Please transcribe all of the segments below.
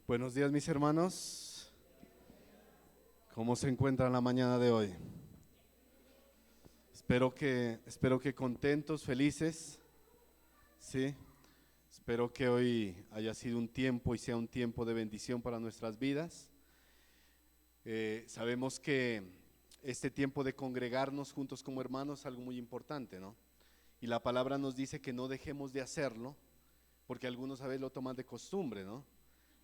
Buenos días, mis hermanos. ¿Cómo se encuentran la mañana de hoy? Espero que contentos, felices, ¿sí? Espero que hoy haya sido un tiempo y sea un tiempo de bendición para nuestras vidas. Sabemos que este tiempo de congregarnos juntos como hermanos es algo muy importante, ¿no? Y la palabra nos dice que no dejemos de hacerlo, porque algunos a veces lo toman de costumbre, ¿no?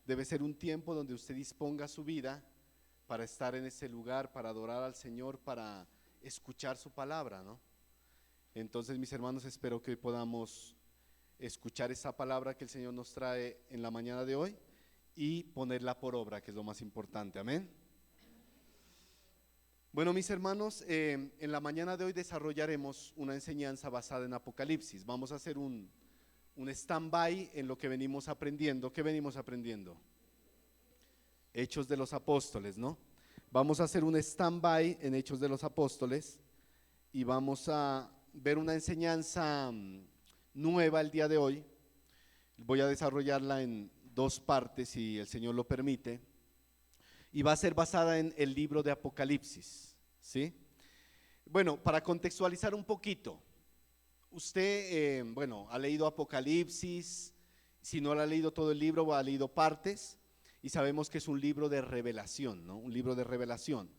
Debe ser un tiempo donde usted disponga su vida para estar en ese lugar, para adorar al Señor, para escuchar su palabra, ¿no? Entonces, mis hermanos, espero que hoy podamos escuchar esa palabra que el Señor nos trae en la mañana de hoy y ponerla por obra, que es lo más importante. Amén. Bueno, mis hermanos, en la mañana de hoy desarrollaremos una enseñanza basada en Apocalipsis. Vamos a hacer un stand-by en lo que venimos aprendiendo. ¿Qué venimos aprendiendo? Hechos de los Apóstoles, ¿no? Vamos a hacer un stand-by en Hechos de los Apóstoles y vamos a ver una enseñanza nueva el día de hoy. Voy a desarrollarla en dos partes, si el Señor lo permite, y va a ser basada en el libro de Apocalipsis, ¿sí? Bueno, para contextualizar un poquito, usted, ha leído Apocalipsis. Si no lo ha leído todo el libro, ha leído partes, y sabemos que es un libro de revelación, ¿no? Un libro de revelación.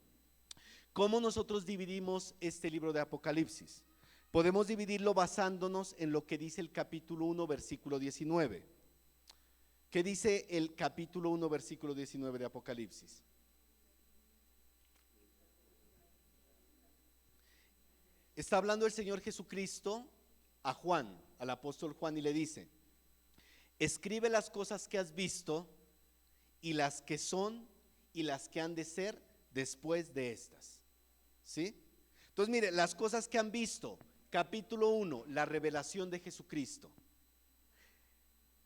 ¿Cómo nosotros dividimos este libro de Apocalipsis? Podemos dividirlo basándonos en lo que dice el capítulo 1, versículo 19. ¿Qué dice el capítulo 1, versículo 19 de Apocalipsis? Está hablando el Señor Jesucristo a Juan, al apóstol Juan, y le dice: escribe las cosas que has visto y las que son y las que han de ser después de estas, ¿sí? Entonces, mire, las cosas que han visto, capítulo 1, la revelación de Jesucristo.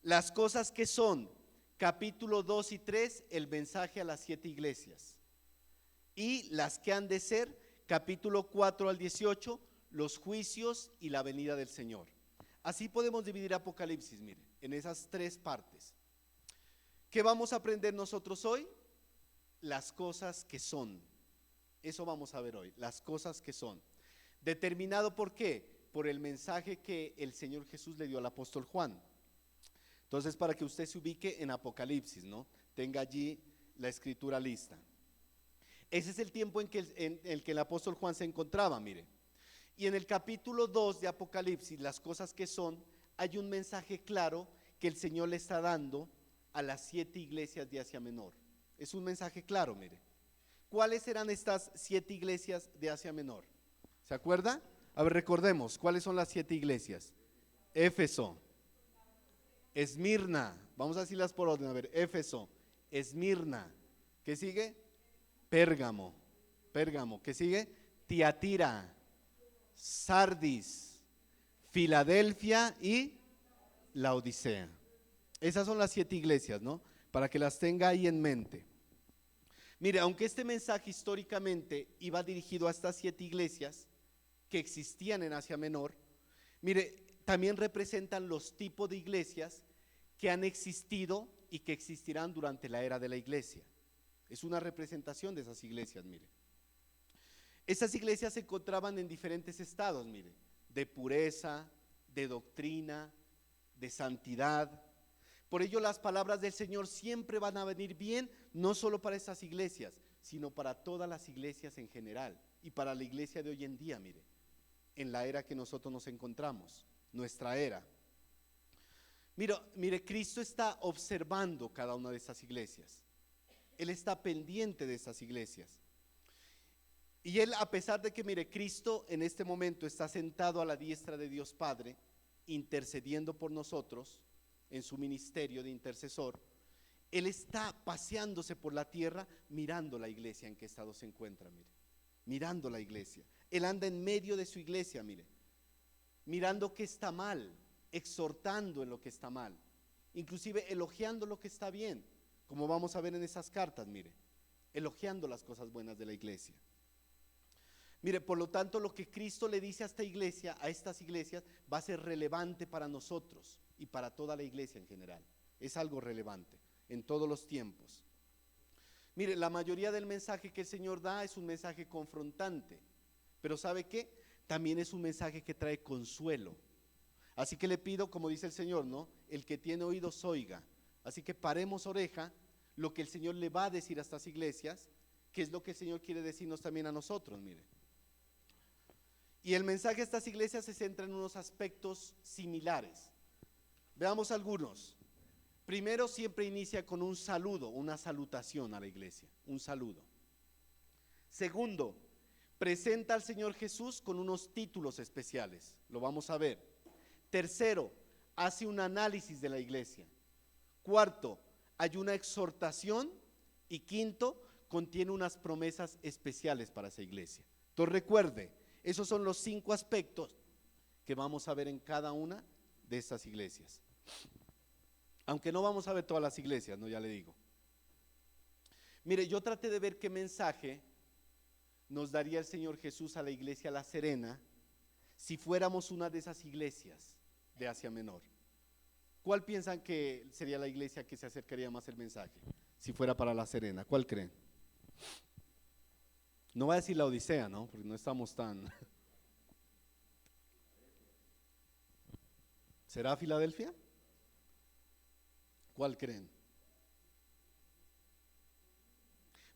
Las cosas que son, capítulo 2 y 3, el mensaje a las 7 iglesias. Y las que han de ser, capítulo 4 al 18, los juicios y la venida del Señor. Así podemos dividir Apocalipsis, mire, en esas tres partes. ¿Qué vamos a aprender nosotros hoy? Las cosas que son. Eso vamos a ver hoy, las cosas que son. ¿Determinado por qué? Por el mensaje que el Señor Jesús le dio al apóstol Juan. Entonces, para que usted se ubique en Apocalipsis, ¿no? Tenga allí la escritura lista. Ese es el tiempo en el que el apóstol Juan se encontraba, mire. Y en el capítulo 2 de Apocalipsis, las cosas que son, hay un mensaje claro que el Señor le está dando a las 7 iglesias de Asia Menor. Es un mensaje claro, mire. ¿Cuáles eran estas 7 iglesias de Asia Menor? ¿Se acuerda? A ver, recordemos, ¿cuáles son las 7 iglesias? Éfeso, Esmirna, vamos a decirlas por orden, a ver, Éfeso, Esmirna, ¿qué sigue? Pérgamo, ¿qué sigue? Tiatira, Sardis, Filadelfia y Laodicea. Esas son las 7 iglesias, ¿no? Para que las tenga ahí en mente. Mire, aunque este mensaje históricamente iba dirigido a estas 7 iglesias que existían en Asia Menor, mire, también representan los tipos de iglesias que han existido y que existirán durante la era de la iglesia. Es una representación de esas iglesias, mire. Esas iglesias se encontraban en diferentes estados, mire, de pureza, de doctrina, de santidad. Por ello las palabras del Señor siempre van a venir bien, no solo para esas iglesias, sino para todas las iglesias en general y para la iglesia de hoy en día, mire, en la era que nosotros nos encontramos, nuestra era. Mire, Cristo está observando cada una de esas iglesias. Él está pendiente de esas iglesias. Y Él, a pesar de que, mire, Cristo en este momento está sentado a la diestra de Dios Padre, intercediendo por nosotros en su ministerio de intercesor, Él está paseándose por la tierra mirando la iglesia en qué estado se encuentra, mire, mirando la iglesia. Él anda en medio de su iglesia, mire, mirando qué está mal, exhortando en lo que está mal, inclusive elogiando lo que está bien, como vamos a ver en esas cartas, mire, elogiando las cosas buenas de la iglesia. Mire, por lo tanto, lo que Cristo le dice a esta iglesia, a estas iglesias, va a ser relevante para nosotros y para toda la iglesia en general. Es algo relevante. en todos los tiempos. Mire, la mayoría del mensaje que el Señor da es un mensaje confrontante, pero ¿sabe qué? También es un mensaje que trae consuelo. Así que le pido, como dice el Señor, ¿no? El que tiene oídos oiga. Así que paremos oreja lo que el Señor le va a decir a estas iglesias, que es lo que el Señor quiere decirnos también a nosotros, mire. Y el mensaje de estas iglesias se centra en unos aspectos similares. Veamos algunos. Primero, siempre inicia con un saludo, una salutación a la iglesia, un saludo. Segundo, presenta al Señor Jesús con unos títulos especiales, lo vamos a ver. Tercero, hace un análisis de la iglesia. Cuarto, hay una exhortación. Y quinto, contiene unas promesas especiales para esa iglesia. Entonces recuerde, esos son los 5 aspectos que vamos a ver en cada una de estas iglesias. Aunque no vamos a ver todas las iglesias, ¿no? Ya le digo. Mire, yo traté de ver qué mensaje nos daría el Señor Jesús a la iglesia La Serena si fuéramos una de esas iglesias de Asia Menor. ¿Cuál piensan que sería la iglesia que se acercaría más el mensaje? Si fuera para La Serena, ¿cuál creen? No va a decir la Odisea, ¿no? Porque no estamos tan... ¿Será Filadelfia? ¿Cuál creen?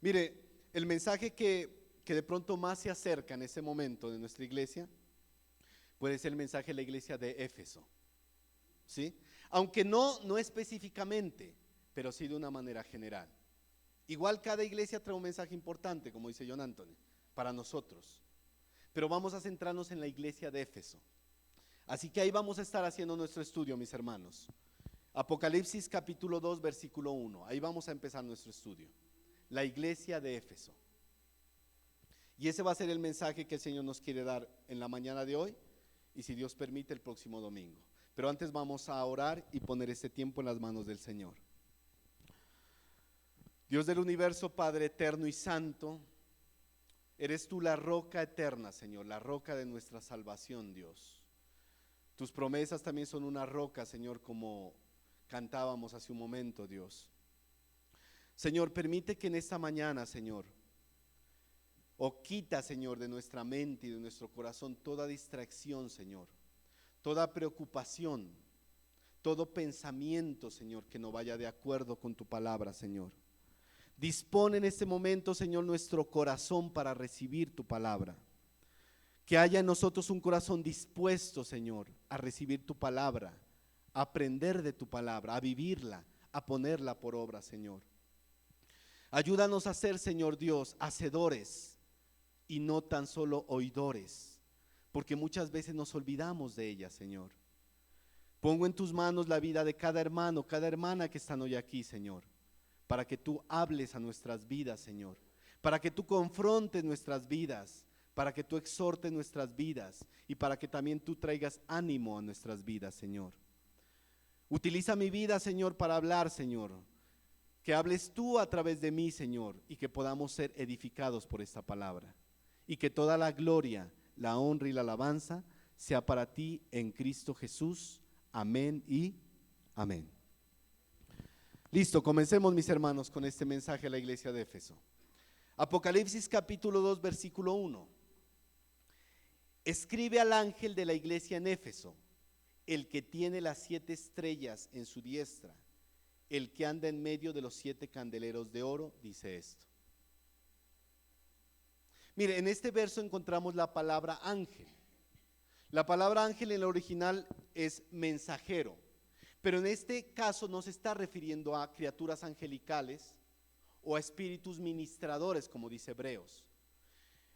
Mire, el mensaje que de pronto más se acerca en ese momento de nuestra iglesia puede ser el mensaje de la iglesia de Éfeso, ¿sí? Aunque no específicamente, pero sí de una manera general. Igual cada iglesia trae un mensaje importante, como dice John Anthony, para nosotros. Pero vamos a centrarnos en la iglesia de Éfeso. Así que ahí vamos a estar haciendo nuestro estudio, mis hermanos. Apocalipsis capítulo 2, versículo 1. Ahí vamos a empezar nuestro estudio. La iglesia de Éfeso. Y ese va a ser el mensaje que el Señor nos quiere dar en la mañana de hoy y, si Dios permite, el próximo domingo. Pero antes vamos a orar y poner este tiempo en las manos del Señor. Dios del universo, Padre eterno y santo, eres tú la roca eterna, Señor, la roca de nuestra salvación, Dios. Tus promesas también son una roca, Señor, como cantábamos hace un momento, Dios. Señor, permite que en esta mañana, Señor, quita, Señor, de nuestra mente y de nuestro corazón toda distracción, Señor, toda preocupación, todo pensamiento, Señor, que no vaya de acuerdo con tu palabra, Señor. Dispone en este momento, Señor, nuestro corazón para recibir tu palabra. Que haya en nosotros un corazón dispuesto, Señor, a recibir tu palabra, a aprender de tu palabra, a vivirla, a ponerla por obra, Señor. Ayúdanos a ser, Señor Dios, hacedores y no tan solo oidores, porque muchas veces nos olvidamos de ella, Señor. Pongo en tus manos la vida de cada hermano, cada hermana que están hoy aquí, Señor, para que tú hables a nuestras vidas, Señor, para que tú confrontes nuestras vidas, para que tú exhortes nuestras vidas y para que también tú traigas ánimo a nuestras vidas, Señor. Utiliza mi vida, Señor, para hablar, Señor, que hables tú a través de mí, Señor, y que podamos ser edificados por esta palabra, y que toda la gloria, la honra y la alabanza sea para ti en Cristo Jesús. Amén y amén. Listo, comencemos, mis hermanos, con este mensaje a la iglesia de Éfeso. Apocalipsis capítulo 2, versículo 1. Escribe al ángel de la iglesia en Éfeso, el que tiene las 7 estrellas en su diestra, el que anda en medio de los 7 candeleros de oro, dice esto. Mire, en este verso encontramos la palabra ángel. La palabra ángel en el original es mensajero, pero en este caso no se está refiriendo a criaturas angelicales o a espíritus ministradores, como dice Hebreos.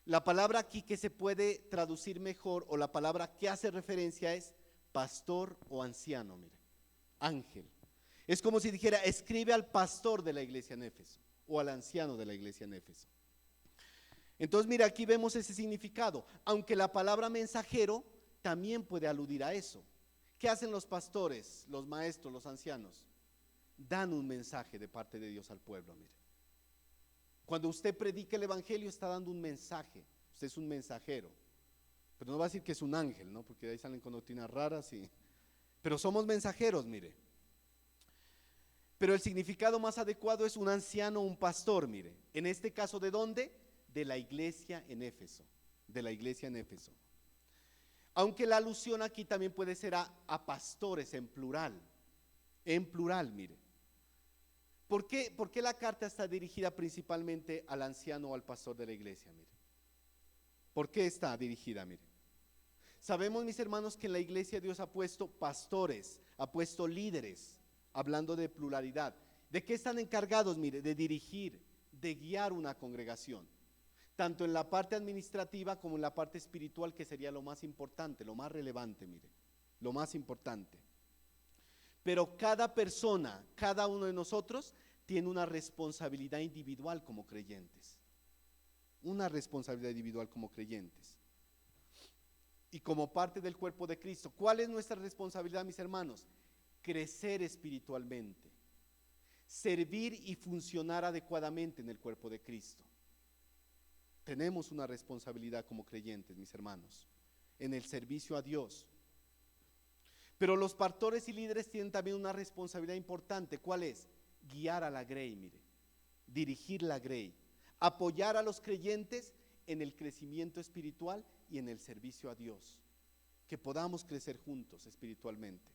La palabra aquí que se puede traducir mejor, o la palabra que hace referencia, es pastor o anciano. Mire, ángel. Es como si dijera, escribe al pastor de la iglesia en Éfeso o al anciano de la iglesia en Éfeso. Entonces, mira, aquí vemos ese significado, aunque la palabra mensajero también puede aludir a eso. ¿Qué hacen los pastores, los maestros, los ancianos? Dan un mensaje de parte de Dios al pueblo, mire. Cuando usted predica el evangelio está dando un mensaje, usted es un mensajero. Pero no va a decir que es un ángel, ¿no? Porque de ahí salen con doctrinas raras, pero somos mensajeros, mire. Pero el significado más adecuado es un anciano o un pastor, mire. En este caso, ¿de dónde? De la iglesia en Éfeso. De la iglesia en Éfeso. Aunque la alusión aquí también puede ser a pastores en plural. En plural, mire. ¿Por qué la carta está dirigida principalmente al anciano o al pastor de la iglesia? Mire. ¿Por qué está dirigida? Mire. Sabemos, mis hermanos, que en la iglesia Dios ha puesto pastores, ha puesto líderes, hablando de pluralidad. ¿De qué están encargados? Mire, de dirigir, de guiar una congregación, tanto en la parte administrativa como en la parte espiritual, que sería lo más importante, lo más relevante, mire, lo más importante. Pero cada persona, cada uno de nosotros tiene una responsabilidad individual como creyentes, una responsabilidad individual como creyentes. Y como parte del cuerpo de Cristo, ¿cuál es nuestra responsabilidad, mis hermanos? Crecer espiritualmente, servir y funcionar adecuadamente en el cuerpo de Cristo. Tenemos una responsabilidad como creyentes, mis hermanos, en el servicio a Dios. Pero los pastores y líderes tienen también una responsabilidad importante. ¿Cuál es? Guiar a la grey, mire, dirigir la grey, apoyar a los creyentes en el crecimiento espiritual y en el servicio a Dios, que podamos crecer juntos espiritualmente.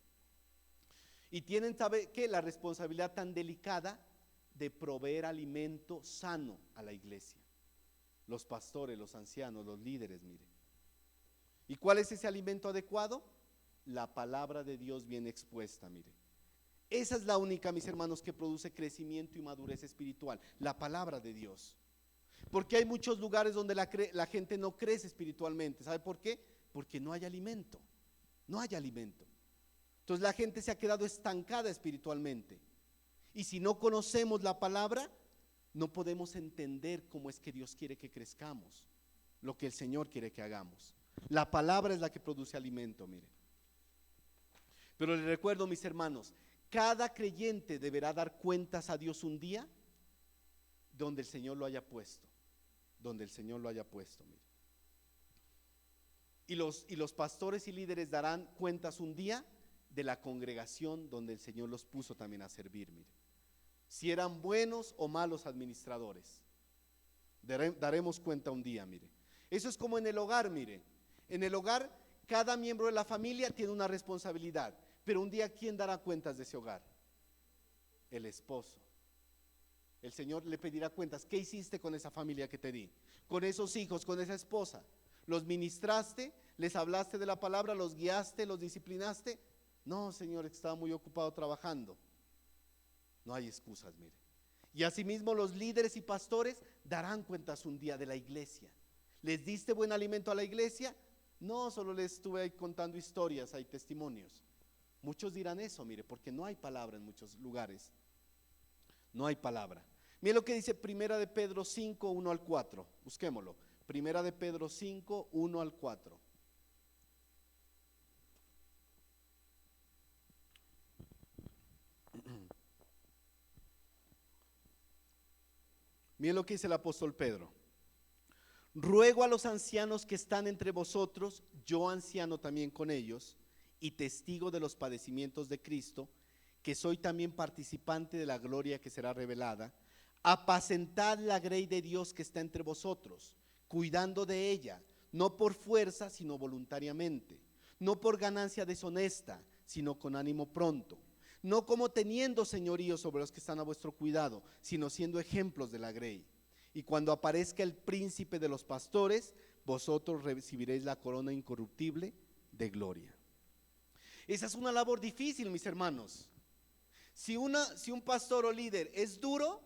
Y tienen, ¿sabe qué? La responsabilidad tan delicada de proveer alimento sano a la iglesia. Los pastores, los ancianos, los líderes, mire. ¿Y cuál es ese alimento adecuado? La palabra de Dios bien expuesta, mire. Esa es la única, mis hermanos, que produce crecimiento y madurez espiritual, la palabra de Dios. Porque hay muchos lugares donde la gente no crece espiritualmente. ¿Sabe por qué? Porque no hay alimento, no hay alimento. Entonces la gente se ha quedado estancada espiritualmente. Y si no conocemos la palabra, no podemos entender cómo es que Dios quiere que crezcamos, lo que el Señor quiere que hagamos. La palabra es la que produce alimento, mire. Pero les recuerdo, mis hermanos, cada creyente deberá dar cuentas a Dios un día donde el Señor lo haya puesto, donde el Señor lo haya puesto, mire. Y los pastores y líderes darán cuentas un día de la congregación donde el Señor los puso también a servir, mire. Si eran buenos o malos administradores, daremos cuenta un día, mire. Eso es como en el hogar, mire. En el hogar, cada miembro de la familia tiene una responsabilidad, pero un día, ¿quién dará cuentas de ese hogar? El esposo. El Señor le pedirá cuentas. ¿Qué hiciste con esa familia que te di? Con esos hijos, con esa esposa. ¿Los ministraste? ¿Les hablaste de la palabra? ¿Los guiaste? ¿Los disciplinaste? No, Señor, estaba muy ocupado trabajando. No hay excusas, mire. Y asimismo los líderes y pastores darán cuentas un día de la iglesia. ¿Les diste buen alimento a la iglesia? No, solo les estuve ahí contando historias, hay testimonios. Muchos dirán eso, mire, porque no hay palabra en muchos lugares. No hay palabra. Mire lo que dice Primera de Pedro 5, 1 al 4. Busquémoslo. Primera de Pedro 5, 1 al 4. Miren lo que dice el apóstol Pedro. Ruego a los ancianos que están entre vosotros, yo anciano también con ellos, y testigo de los padecimientos de Cristo, que soy también participante de la gloria que será revelada, apacentad la grey de Dios que está entre vosotros, cuidando de ella, no por fuerza, sino voluntariamente, no por ganancia deshonesta, sino con ánimo pronto, no como teniendo señorío sobre los que están a vuestro cuidado, sino siendo ejemplos de la grey. Y cuando aparezca el príncipe de los pastores, vosotros recibiréis la corona incorruptible de gloria. Esa es una labor difícil, mis hermanos. Si un pastor o líder es duro,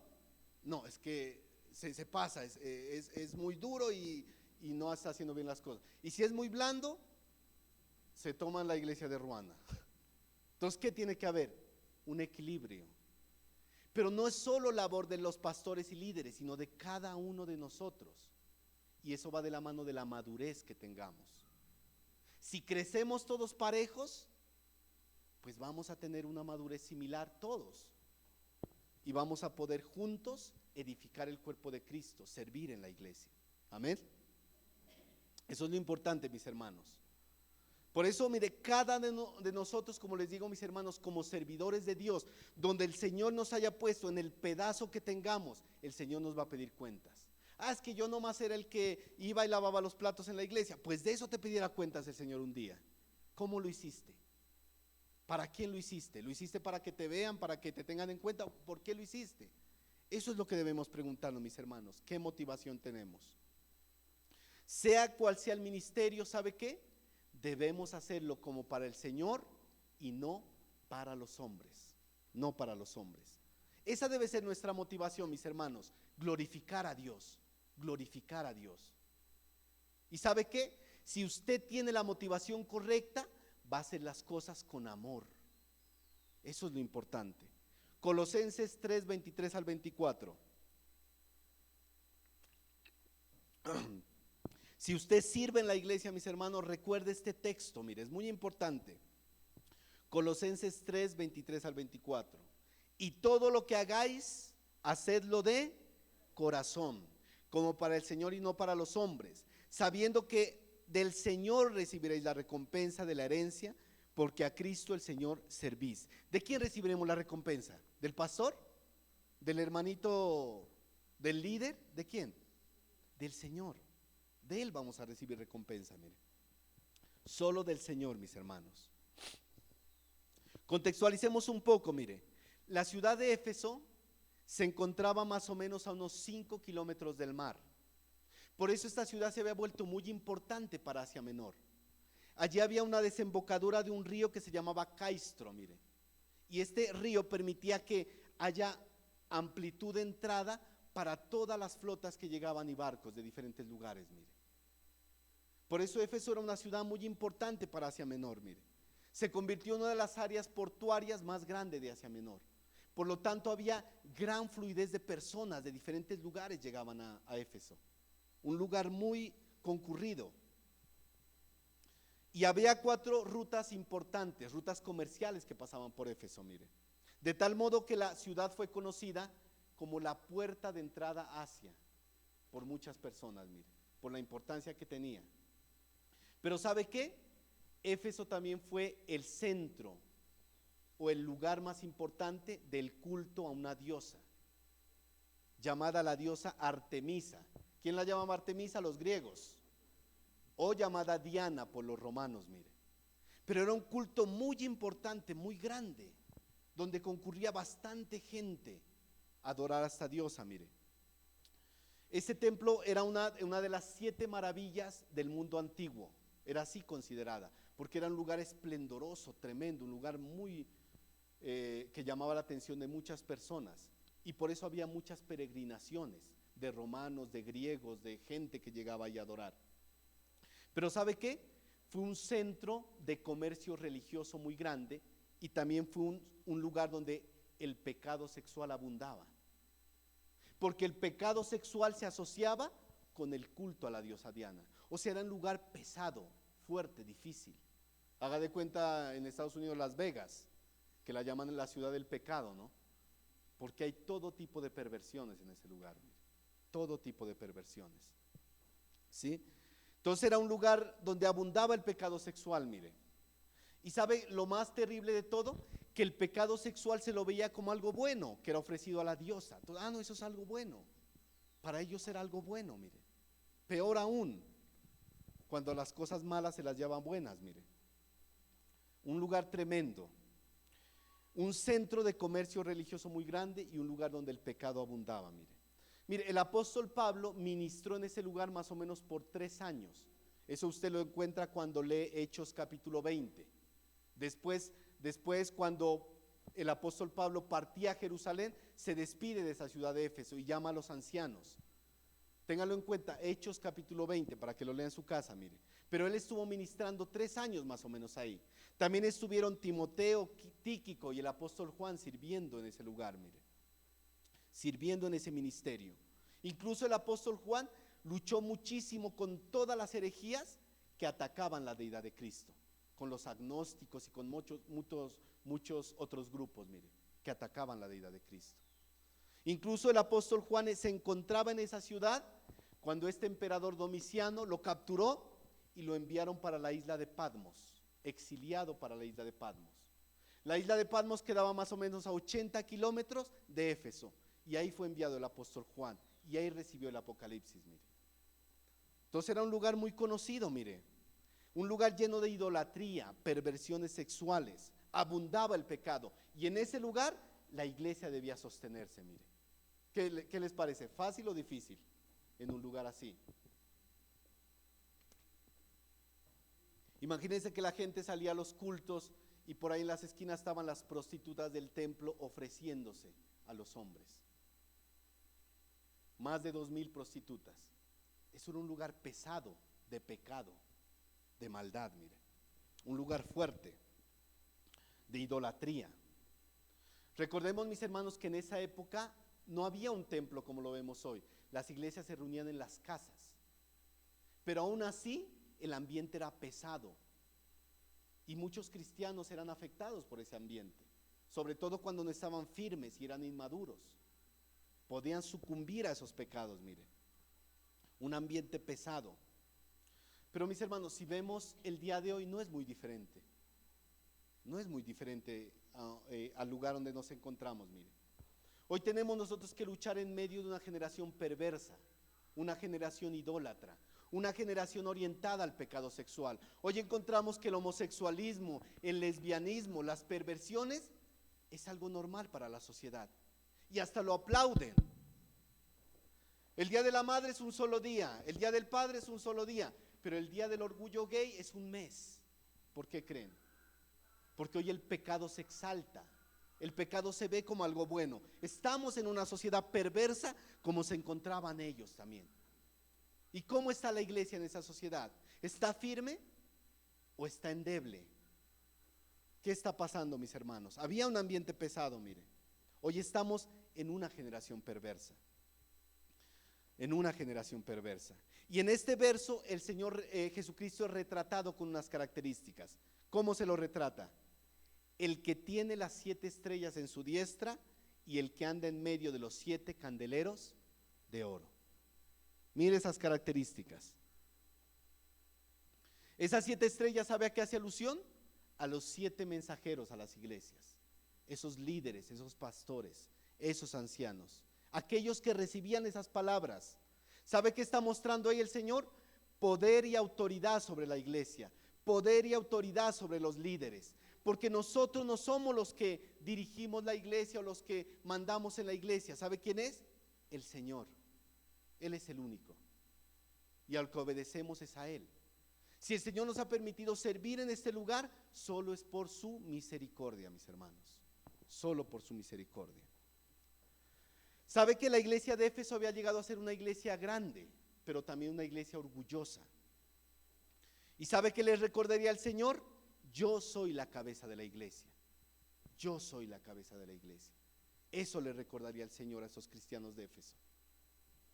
no, es que se pasa, es muy duro y no está haciendo bien las cosas. Y si es muy blando, se toma en la iglesia de Ruanda. Entonces, ¿qué tiene que haber? Un equilibrio. Pero no es solo labor de los pastores y líderes, sino de cada uno de nosotros. Y eso va de la mano de la madurez que tengamos. Si crecemos todos parejos, pues vamos a tener una madurez similar todos. Y vamos a poder juntos edificar el cuerpo de Cristo, servir en la iglesia. Amén. Eso es lo importante, mis hermanos. Por eso, mire, cada de nosotros, como les digo mis hermanos, como servidores de Dios, donde el Señor nos haya puesto en el pedazo que tengamos, el Señor nos va a pedir cuentas. Es que yo nomás era el que iba y lavaba los platos en la iglesia. Pues de eso te pidiera cuentas el Señor un día. ¿Cómo lo hiciste? ¿Para quién lo hiciste? ¿Lo hiciste para que te vean, para que te tengan en cuenta? ¿Por qué lo hiciste? Eso es lo que debemos preguntarnos, mis hermanos. ¿Qué motivación tenemos? Sea cual sea el ministerio, ¿sabe qué? Debemos hacerlo como para el Señor y no para los hombres. No para los hombres. Esa debe ser nuestra motivación, mis hermanos. Glorificar a Dios. Glorificar a Dios. ¿Y sabe qué? Si usted tiene la motivación correcta, va a hacer las cosas con amor. Eso es lo importante. Colosenses 3, 23 al 24. Si usted sirve en la iglesia, mis hermanos, recuerde este texto, mire, es muy importante. Colosenses 3, 23 al 24. Y todo lo que hagáis, hacedlo de corazón, como para el Señor y no para los hombres, sabiendo que del Señor recibiréis la recompensa de la herencia, porque a Cristo el Señor servís. ¿De quién recibiremos la recompensa? ¿Del pastor? ¿Del hermanito, del líder? ¿De quién? Del Señor. De Él vamos a recibir recompensa, mire. Solo del Señor, mis hermanos. Contextualicemos un poco, mire. La ciudad de Éfeso se encontraba más o menos a unos 5 kilómetros del mar. Por eso esta ciudad se había vuelto muy importante para Asia Menor. Allí había una desembocadura de un río que se llamaba Caistro, mire. Y este río permitía que haya amplitud de entrada para todas las flotas que llegaban y barcos de diferentes lugares, mire. Por eso Éfeso era una ciudad muy importante para Asia Menor, mire. Se convirtió en una de las áreas portuarias más grandes de Asia Menor. Por lo tanto, había gran fluidez de personas de diferentes lugares llegaban a Éfeso. Un lugar muy concurrido. Y había 4 rutas importantes, rutas comerciales que pasaban por Éfeso, mire. De tal modo que la ciudad fue conocida como la puerta de entrada a Asia por muchas personas, mire, por la importancia que tenía. Pero ¿sabe qué? Éfeso también fue el centro o el lugar más importante del culto a una diosa, llamada la diosa Artemisa. ¿Quién la llamaba Artemisa? Los griegos. O llamada Diana por los romanos, mire. Pero era un culto muy importante, muy grande, donde concurría bastante gente a adorar a esta diosa, mire. Este templo era una de las 7 maravillas del mundo antiguo, era así considerada, porque era un lugar esplendoroso, tremendo, un lugar muy que llamaba la atención de muchas personas, y por eso había muchas peregrinaciones de romanos, de griegos, de gente que llegaba ahí a adorar. Pero ¿sabe qué? Fue un centro de comercio religioso muy grande y también fue un lugar donde el pecado sexual abundaba. Porque el pecado sexual se asociaba con el culto a la diosa Diana. O sea, era un lugar pesado, fuerte, difícil. Haga de cuenta en Estados Unidos Las Vegas, que la llaman la ciudad del pecado, ¿no? Porque hay todo tipo de perversiones en ese lugar, mire. Todo tipo de perversiones. ¿Sí? Entonces era un lugar donde abundaba el pecado sexual, mire. Y ¿sabe lo más terrible de todo? Que el pecado sexual se lo veía como algo bueno, que era ofrecido a la diosa. Entonces, no, eso es algo bueno. Para ellos era algo bueno, mire. Peor aún, cuando las cosas malas se las llaman buenas, mire. Un lugar tremendo. Un centro de comercio religioso muy grande y un lugar donde el pecado abundaba, mire. Mire, el apóstol Pablo ministró en ese lugar más o menos por 3 años. Eso usted lo encuentra cuando lee Hechos capítulo 20. Después cuando el apóstol Pablo partía a Jerusalén, se despide de esa ciudad de Éfeso y llama a los ancianos. Téngalo en cuenta, Hechos capítulo 20, para que lo lea en su casa, mire. Pero él estuvo ministrando 3 años más o menos ahí. También estuvieron Timoteo, Tíquico y el apóstol Juan sirviendo en ese lugar, mire. Sirviendo en ese ministerio. Incluso el apóstol Juan luchó muchísimo con todas las herejías que atacaban la deidad de Cristo, con los agnósticos y con muchos otros grupos, mire, que atacaban la deidad de Cristo. Incluso el apóstol Juan se encontraba en esa ciudad cuando este emperador Domiciano lo capturó y lo enviaron para la isla de Patmos. exiliado para la isla de Patmos. La isla de Patmos quedaba más o menos a 80 kilómetros de Éfeso, y ahí fue enviado el apóstol Juan, y ahí recibió el Apocalipsis, mire. Entonces era un lugar muy conocido, mire, un lugar lleno de idolatría, perversiones sexuales, abundaba el pecado, y en ese lugar la iglesia debía sostenerse, mire. ¿Qué les parece? ¿Fácil o difícil en un lugar así? Imagínense que la gente salía a los cultos y por ahí en las esquinas estaban las prostitutas del templo ofreciéndose a los hombres. Más de 2000 prostitutas. Eso era un lugar pesado de pecado, de maldad, mire. Un lugar fuerte de idolatría. Recordemos, mis hermanos, que en esa época no había un templo como lo vemos hoy. Las iglesias se reunían en las casas. Pero aún así, el ambiente era pesado. Y muchos cristianos eran afectados por ese ambiente. Sobre todo cuando no estaban firmes y eran inmaduros. Podían sucumbir a esos pecados, mire. Un ambiente pesado. Pero mis hermanos, si vemos el día de hoy, no es muy diferente. No es muy diferente al lugar donde nos encontramos, mire. Hoy tenemos nosotros que luchar en medio de una generación perversa, una generación idólatra, una generación orientada al pecado sexual. Hoy encontramos que el homosexualismo, el lesbianismo, las perversiones es algo normal para la sociedad y hasta lo aplauden. El día de la madre es un solo día, el día del padre es un solo día, pero el día del orgullo gay es un mes. ¿Por qué creen? Porque hoy el pecado se exalta, el pecado se ve como algo bueno. Estamos en una sociedad perversa como se encontraban ellos también. ¿Y cómo está la iglesia en esa sociedad? ¿Está firme o está endeble? ¿Qué está pasando, mis hermanos? Había un ambiente pesado, mire. Hoy estamos en una generación perversa. En una generación perversa. Y en este verso el Señor Jesucristo es retratado con unas características. ¿Cómo se lo retrata? El que tiene las 7 estrellas en su diestra y el que anda en medio de los 7 candeleros de oro. Mire esas características. Esas 7 estrellas, ¿sabe a qué hace alusión? A los 7 mensajeros a las iglesias. Esos líderes, esos pastores, esos ancianos, aquellos que recibían esas palabras. ¿Sabe qué está mostrando ahí el Señor? Poder y autoridad sobre la iglesia, poder y autoridad sobre los líderes, porque nosotros no somos los que dirigimos la iglesia o los que mandamos en la iglesia. ¿Sabe quién es? El Señor. Él es el único, y al que obedecemos es a Él. Si el Señor nos ha permitido servir en este lugar, solo es por su misericordia, mis hermanos, solo por su misericordia. ¿Sabe que la iglesia de Éfeso había llegado a ser una iglesia grande, pero también una iglesia orgullosa? ¿Y sabe qué les recordaría al Señor? Yo soy la cabeza de la iglesia. Yo soy la cabeza de la iglesia. Eso le recordaría al Señor a esos cristianos de Éfeso.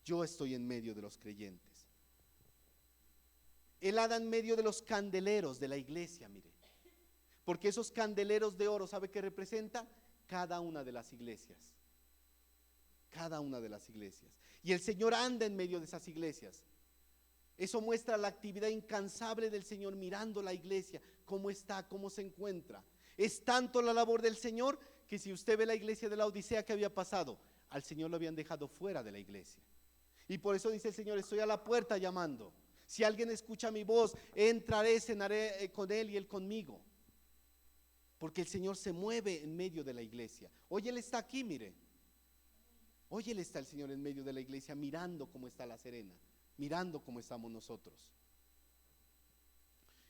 Yo estoy en medio de los creyentes. Él anda en medio de los candeleros de la iglesia, mire. Porque esos candeleros de oro, ¿sabe qué representa? Cada una de las iglesias. Cada una de las iglesias. Y el Señor anda en medio de esas iglesias. Eso muestra la actividad incansable del Señor mirando la iglesia, cómo está, cómo se encuentra. Es tanto la labor del Señor que si usted ve la iglesia de la Odisea, ¿qué había pasado? Al Señor lo habían dejado fuera de la iglesia. Y por eso dice el Señor, estoy a la puerta llamando. Si alguien escucha mi voz, entraré, cenaré con él y él conmigo. Porque el Señor se mueve en medio de la iglesia. Hoy Él está aquí, mire. Hoy Él está el Señor en medio de la iglesia mirando cómo está La Serena, mirando cómo estamos nosotros.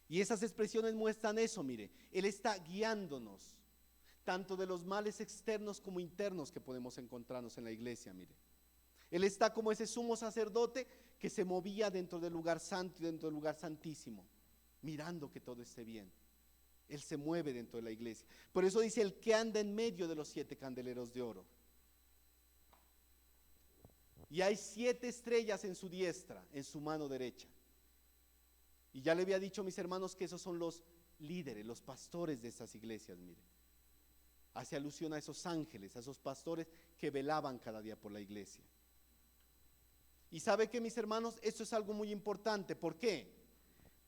Y esas expresiones muestran eso, mire. Él está guiándonos, tanto de los males externos como internos que podemos encontrarnos en la iglesia, mire. Él está como ese sumo sacerdote que se movía dentro del lugar santo y dentro del lugar santísimo, mirando que todo esté bien. Él se mueve dentro de la iglesia. Por eso dice el que anda en medio de los 7 candeleros de oro. Y hay 7 estrellas en su diestra, en su mano derecha. Y ya le había dicho, mis hermanos, que esos son los líderes, los pastores de estas iglesias, mire. Hace alusión a esos ángeles, a esos pastores que velaban cada día por la iglesia. Y sabe que, mis hermanos, esto es algo muy importante. ¿Por qué?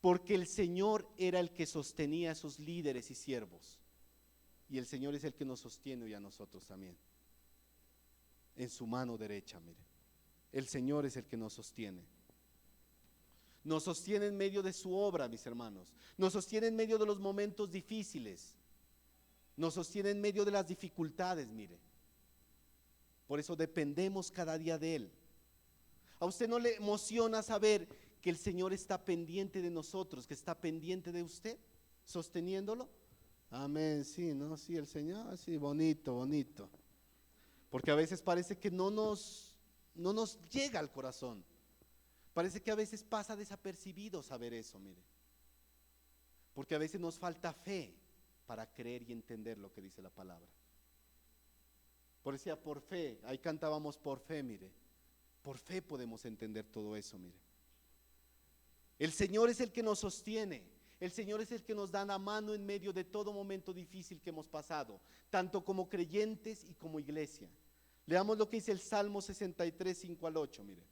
porque el Señor era el que sostenía a esos líderes y siervos. Y el Señor es el que nos sostiene hoy a nosotros también. En su mano derecha, mire. El Señor es el que nos sostiene. Nos sostiene en medio de su obra, mis hermanos. Nos sostiene en medio de los momentos difíciles. Nos sostiene en medio de las dificultades, mire. Por eso dependemos cada día de Él. ¿A usted no le emociona saber que el Señor está pendiente de nosotros, que está pendiente de usted, sosteniéndolo? Amén, sí, ¿no? Sí, el Señor, sí, bonito, bonito. Porque a veces parece que no nos llega al corazón. Parece que a veces pasa desapercibido saber eso, mire. Porque a veces nos falta fe para creer y entender lo que dice la palabra. Por decía, por fe, ahí cantábamos por fe, mire. Por fe podemos entender todo eso, mire. El Señor es el que nos sostiene. El Señor es el que nos da la mano en medio de todo momento difícil que hemos pasado, tanto como creyentes y como iglesia. Leamos lo que dice el Salmo 63, 5 al 8, mire.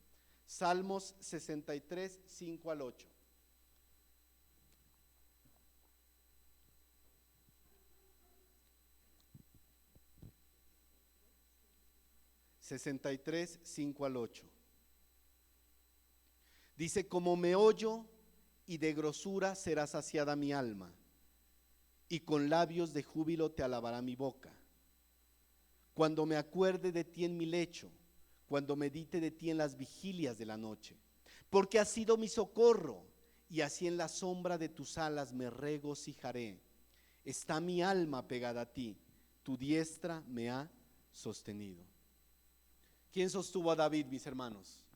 Salmos 63, 5 al 8. (63, 5 al 8). Dice: como meollo y de grosura será saciada mi alma, y con labios de júbilo te alabará mi boca. Cuando me acuerde de ti en mi lecho, cuando medite de ti en las vigilias de la noche, porque has sido mi socorro, y así en la sombra de tus alas me regocijaré. Está mi alma pegada a ti, tu diestra me ha sostenido. ¿Quién sostuvo a David, mis hermanos?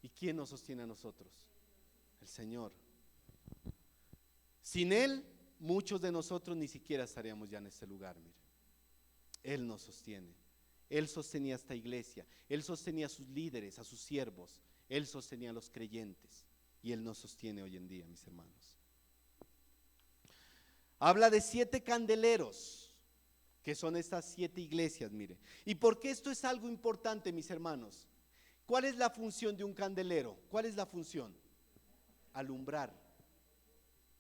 ¿Y quién nos sostiene a nosotros? El Señor. Sin Él, muchos de nosotros ni siquiera estaríamos ya en este lugar, mire. Él nos sostiene. Él sostenía a esta iglesia, Él sostenía a sus líderes, a sus siervos, Él sostenía a los creyentes, y Él nos sostiene hoy en día, mis hermanos. Habla de 7 candeleros, que son estas 7 iglesias, mire. ¿Y por qué esto es algo importante, mis hermanos? ¿Cuál es la función de un candelero? ¿Cuál es la función? Alumbrar,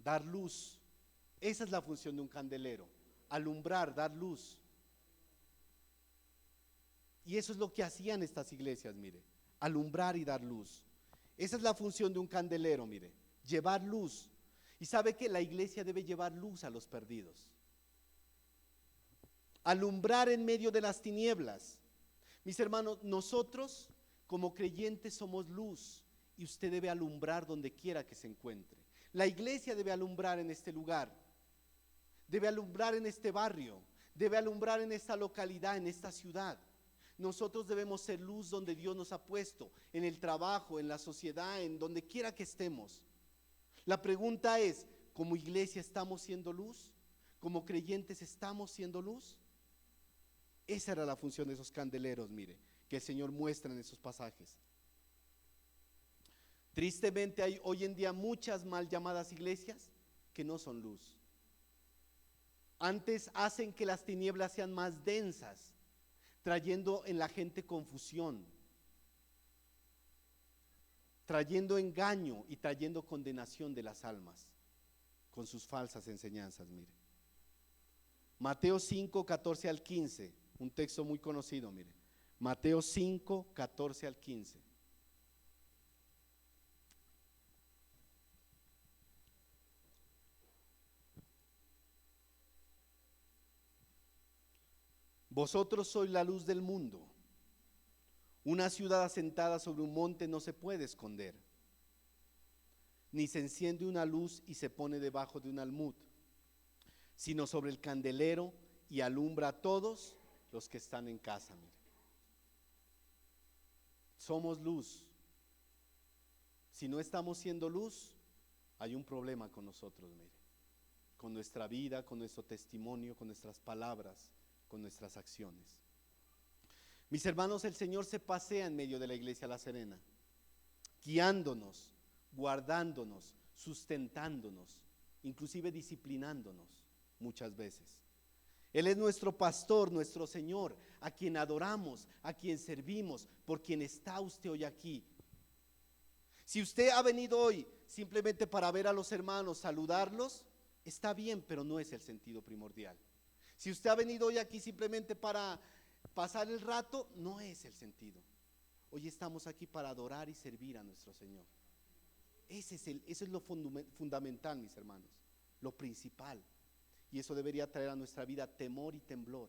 dar luz. Esa es la función de un candelero, alumbrar, dar luz. Y eso es lo que hacían estas iglesias, mire, alumbrar y dar luz. Esa es la función de un candelero, mire, llevar luz. Y sabe que la iglesia debe llevar luz a los perdidos. Alumbrar en medio de las tinieblas. Mis hermanos, nosotros como creyentes somos luz, y usted debe alumbrar donde quiera que se encuentre. La iglesia debe alumbrar en este lugar, debe alumbrar en este barrio, debe alumbrar en esta localidad, en esta ciudad. Nosotros debemos ser luz donde Dios nos ha puesto, en el trabajo, en la sociedad, en donde quiera que estemos. La pregunta es, ¿como iglesia estamos siendo luz? ¿Como creyentes estamos siendo luz? Esa era la función de esos candeleros, mire, que el Señor muestra en esos pasajes. Tristemente hay hoy en día muchas mal llamadas iglesias que no son luz. Antes hacen que las tinieblas sean más densas, trayendo en la gente confusión, trayendo engaño y trayendo condenación de las almas con sus falsas enseñanzas, mire. Mateo 5, 14 al 15, un texto muy conocido, mire. Mateo 5, 14 al 15. Vosotros sois la luz del mundo. Una ciudad asentada sobre un monte no se puede esconder, ni se enciende una luz y se pone debajo de un almud, sino sobre el candelero, y alumbra a todos los que están en casa. Mire. Somos luz. Si no estamos siendo luz, hay un problema con nosotros, mire, con nuestra vida, con nuestro testimonio, con nuestras palabras, con nuestras acciones. Mis hermanos, el Señor se pasea en medio de la iglesia La Serena, guiándonos, guardándonos, sustentándonos, inclusive disciplinándonos muchas veces. Él es nuestro pastor, nuestro Señor, a quien adoramos, a quien servimos, por quien está usted hoy aquí. Si usted ha venido hoy simplemente para ver a los hermanos, saludarlos, está bien, pero no es el sentido primordial. Si usted ha venido hoy aquí simplemente para pasar el rato, no es el sentido. Hoy estamos aquí para adorar y servir a nuestro Señor. Eso es lo fundamental, mis hermanos, lo principal. Y eso debería traer a nuestra vida temor y temblor.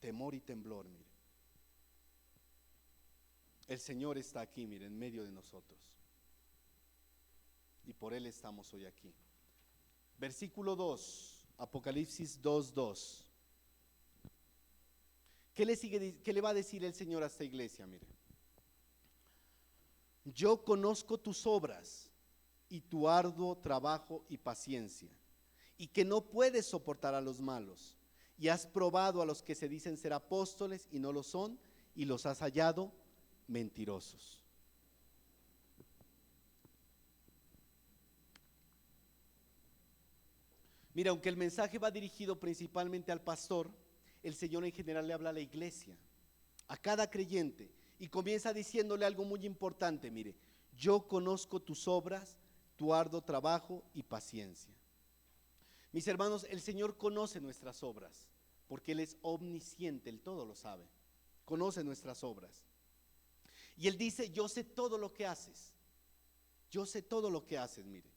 Temor y temblor, mire. El Señor está aquí, mire, en medio de nosotros. Y por Él estamos hoy aquí. Versículo 2, Apocalipsis 2:2. ¿Qué le va a decir el Señor a esta iglesia? Mire. Yo conozco tus obras y tu arduo trabajo y paciencia, y que no puedes soportar a los malos, y has probado a los que se dicen ser apóstoles y no lo son, y los has hallado mentirosos. Mira, aunque el mensaje va dirigido principalmente al pastor, el Señor en general le habla a la iglesia, a cada creyente, y comienza diciéndole algo muy importante. Mire, yo conozco tus obras, tu arduo trabajo y paciencia. Mis hermanos, el Señor conoce nuestras obras, porque Él es omnisciente, Él todo lo sabe, conoce nuestras obras. Y Él dice, yo sé todo lo que haces, yo sé todo lo que haces, mire.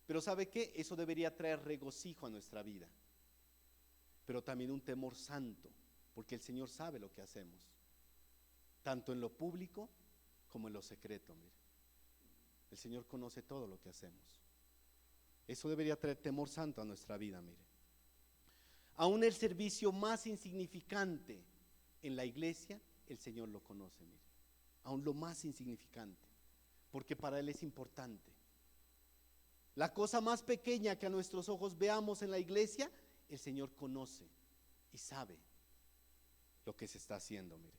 Pero ¿sabe qué? Eso debería traer regocijo a nuestra vida, pero también un temor santo, porque el Señor sabe lo que hacemos, tanto en lo público como en lo secreto, mire. El Señor conoce todo lo que hacemos. Eso debería traer temor santo a nuestra vida, mire. Aún el servicio más insignificante en la iglesia, el Señor lo conoce, mire. Aún lo más insignificante, porque para Él es importante. La cosa más pequeña que a nuestros ojos veamos en la iglesia, el Señor conoce y sabe lo que se está haciendo, mire.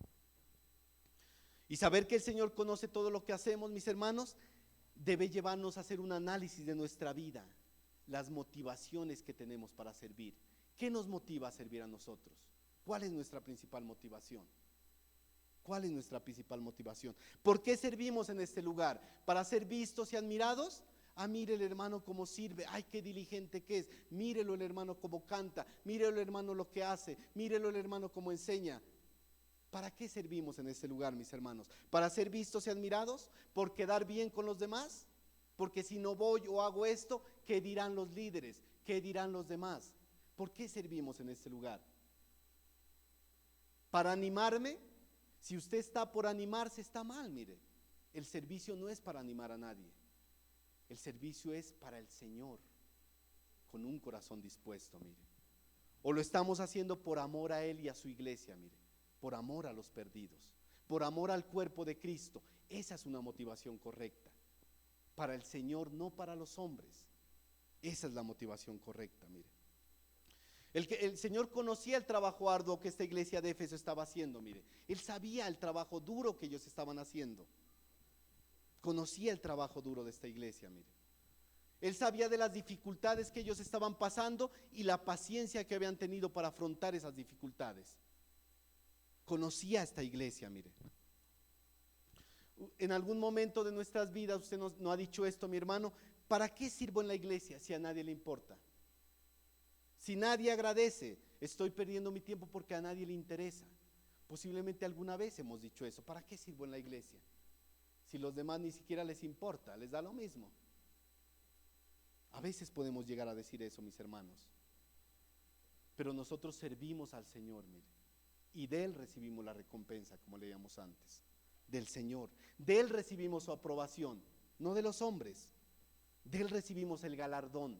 Y saber que el Señor conoce todo lo que hacemos, mis hermanos, debe llevarnos a hacer un análisis de nuestra vida, las motivaciones que tenemos para servir. ¿Qué nos motiva a servir a nosotros? ¿Cuál es nuestra principal motivación? ¿Cuál es nuestra principal motivación? ¿Por qué servimos en este lugar? ¿Para ser vistos y admirados? Ah, mire el hermano cómo sirve, ay, qué diligente que es, mírelo el hermano cómo canta, mírelo el hermano lo que hace, mírelo el hermano cómo enseña. ¿Para qué servimos en este lugar, mis hermanos? ¿Para ser vistos y admirados? ¿Por quedar bien con los demás? Porque si no voy o hago esto, ¿qué dirán los líderes? ¿Qué dirán los demás? ¿Por qué servimos en este lugar? ¿Para animarme? Si usted está por animarse, está mal, mire. El servicio no es para animar a nadie. El servicio es para el Señor, con un corazón dispuesto, mire. O lo estamos haciendo por amor a Él y a su iglesia, mire, por amor a los perdidos, por amor al cuerpo de Cristo. Esa es una motivación correcta, para el Señor, no para los hombres. Esa es la motivación correcta, mire. El Señor conocía el trabajo arduo que esta iglesia de Éfeso estaba haciendo, mire. Él sabía el trabajo duro que ellos estaban haciendo. Conocía el trabajo duro de esta iglesia, mire. Él sabía de las dificultades que ellos estaban pasando y la paciencia que habían tenido para afrontar esas dificultades. Conocía a esta iglesia, mire. En algún momento de nuestras vidas usted no ha dicho esto, mi hermano: ¿para qué sirvo en la iglesia si a nadie le importa? Si nadie agradece, estoy perdiendo mi tiempo porque a nadie le interesa. Posiblemente alguna vez hemos dicho eso: ¿para qué sirvo en la iglesia? Si los demás ni siquiera les importa, les da lo mismo. A veces podemos llegar a decir eso, mis hermanos. Pero nosotros servimos al Señor, mire, y de Él recibimos la recompensa, como leíamos antes, del Señor. De Él recibimos su aprobación, no de los hombres. De Él recibimos el galardón.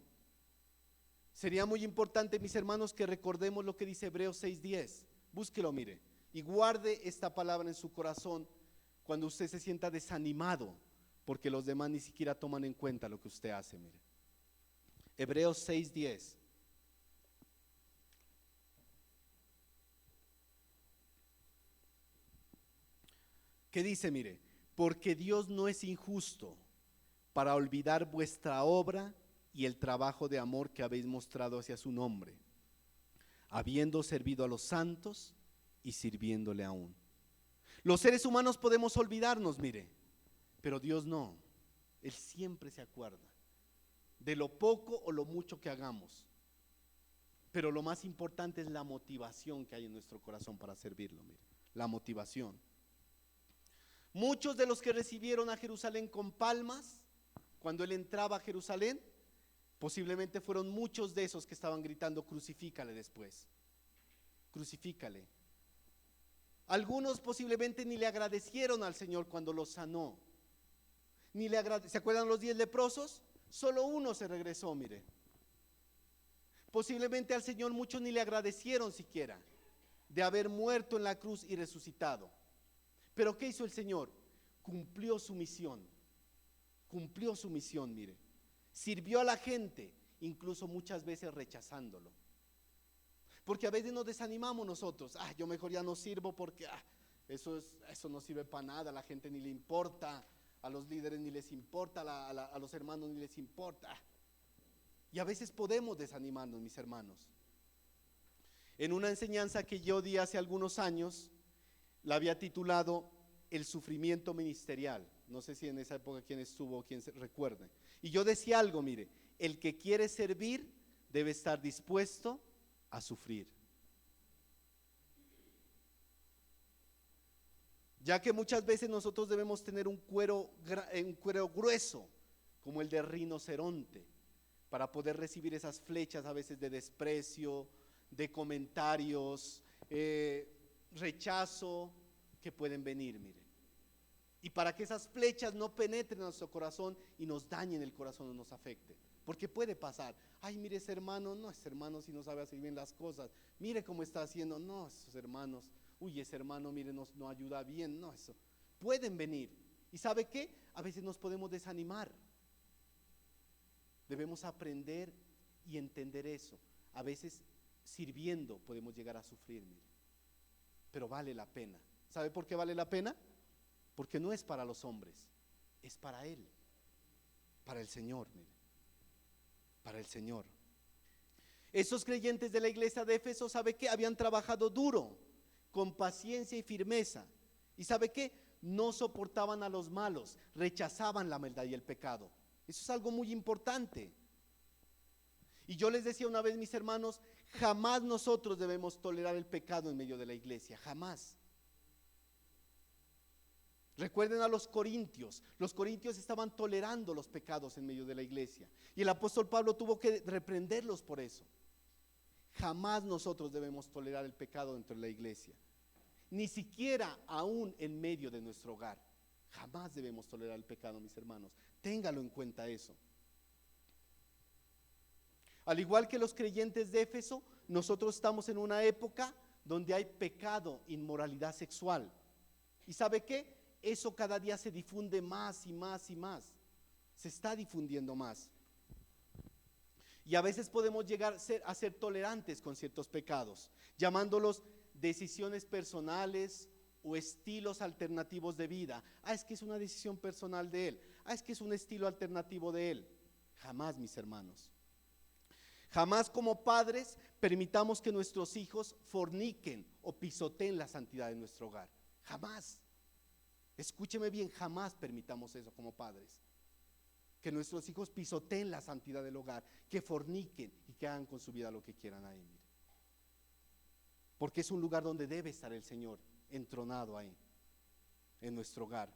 Sería muy importante, mis hermanos, que recordemos lo que dice Hebreos 6:10. Búsquelo, mire, y guarde esta palabra en su corazón cuando usted se sienta desanimado porque los demás ni siquiera toman en cuenta lo que usted hace, mire. Hebreos 6:10. ¿Qué dice? Mire, porque Dios no es injusto para olvidar vuestra obra y el trabajo de amor que habéis mostrado hacia su nombre, habiendo servido a los santos y sirviéndole aún. Los seres humanos podemos olvidarnos, mire, Pero Dios no, Él siempre se acuerda de lo poco o lo mucho que hagamos. Pero lo más importante es la motivación que hay en nuestro corazón para servirlo, mire, la motivación. Muchos de los que recibieron a Jerusalén con palmas, cuando Él entraba a Jerusalén, posiblemente fueron muchos de esos que estaban gritando: crucifícale después, crucifícale. Algunos posiblemente ni le agradecieron al Señor cuando los sanó. ¿Se acuerdan los 10 leprosos? Solo uno se regresó, mire. Posiblemente al Señor muchos ni le agradecieron siquiera de haber muerto en la cruz y resucitado. Pero ¿qué hizo el Señor? Cumplió su misión, mire. Sirvió a la gente, incluso muchas veces rechazándolo. Porque a veces nos desanimamos nosotros: yo mejor ya no sirvo porque eso no sirve para nada, a la gente ni le importa, a los líderes ni les importa, a los hermanos ni les importa. Y a veces podemos desanimarnos, mis hermanos. En una enseñanza que yo di hace algunos años, la había titulado El sufrimiento ministerial. No sé si en esa época quién estuvo o quién se recuerde. Y yo decía algo, mire: el que quiere servir debe estar dispuesto a sufrir. Ya que muchas veces nosotros debemos tener un cuero grueso, como el de rinoceronte, para poder recibir esas flechas a veces de desprecio, de comentarios, rechazo que pueden venir, mire. Y para que esas flechas no penetren en nuestro corazón y nos dañen el corazón o nos afecten. Porque puede pasar: mire, ese hermano, no, ese hermano si no sabe hacer bien las cosas, mire cómo está haciendo, no, esos hermanos, ese hermano, mire, no ayuda bien, no, eso. Pueden venir. ¿Y sabe qué? A veces nos podemos desanimar. Debemos aprender y entender eso. A veces sirviendo podemos llegar a sufrir, mire. Pero vale la pena. ¿Sabe por qué vale la pena? Porque no es para los hombres, es para Él, para el Señor, mire, para el Señor. Esos creyentes de la iglesia de Éfeso, ¿sabe qué? Habían trabajado duro, con paciencia y firmeza. ¿Y sabe qué? No soportaban a los malos, rechazaban la maldad y el pecado. Eso es algo muy importante. Y yo les decía una vez, mis hermanos, jamás nosotros debemos tolerar el pecado en medio de la iglesia, jamás. Recuerden a los corintios estaban tolerando los pecados en medio de la iglesia, y el apóstol Pablo tuvo que reprenderlos por eso. Jamás nosotros debemos tolerar el pecado dentro de la iglesia, ni siquiera aún en medio de nuestro hogar. Jamás debemos tolerar el pecado, mis hermanos. Téngalo en cuenta eso. Al igual que los creyentes de Éfeso, nosotros estamos en una época donde hay pecado, inmoralidad sexual. ¿Y sabe qué? Eso cada día se difunde más y más y más. Se está difundiendo más. Y a veces podemos llegar a ser tolerantes con ciertos pecados, llamándolos decisiones personales o estilos alternativos de vida. Es que es una decisión personal de él. Es que es un estilo alternativo de él. Jamás, mis hermanos. Jamás como padres permitamos que nuestros hijos forniquen o pisoteen la santidad de nuestro hogar. Jamás. Escúcheme bien, jamás permitamos eso como padres. Que nuestros hijos pisoteen la santidad del hogar, que forniquen y que hagan con su vida lo que quieran ahí. Mire. Porque es un lugar donde debe estar el Señor entronado ahí, en nuestro hogar.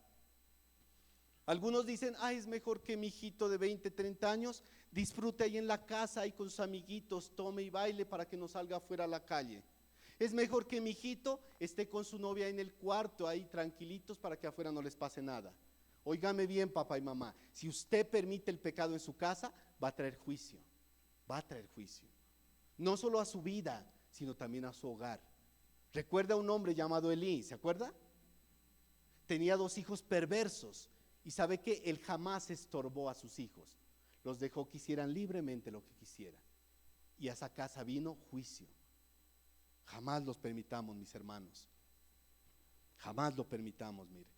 Algunos dicen: es mejor que mi hijito de 20, 30 años disfrute ahí en la casa, ahí con sus amiguitos, tome y baile para que no salga afuera a la calle. Es mejor que mi hijito esté con su novia en el cuarto, ahí tranquilitos, para que afuera no les pase nada. Óigame bien, papá y mamá, si usted permite el pecado en su casa, va a traer juicio. Va a traer juicio. No solo a su vida, sino también a su hogar. Recuerda a un hombre llamado Elí, ¿se acuerda? Tenía 2 hijos perversos. Y sabe que él jamás estorbó a sus hijos. Los dejó que hicieran libremente lo que quisieran. Y a esa casa vino juicio. Jamás los permitamos, mis hermanos. Jamás lo permitamos, mire.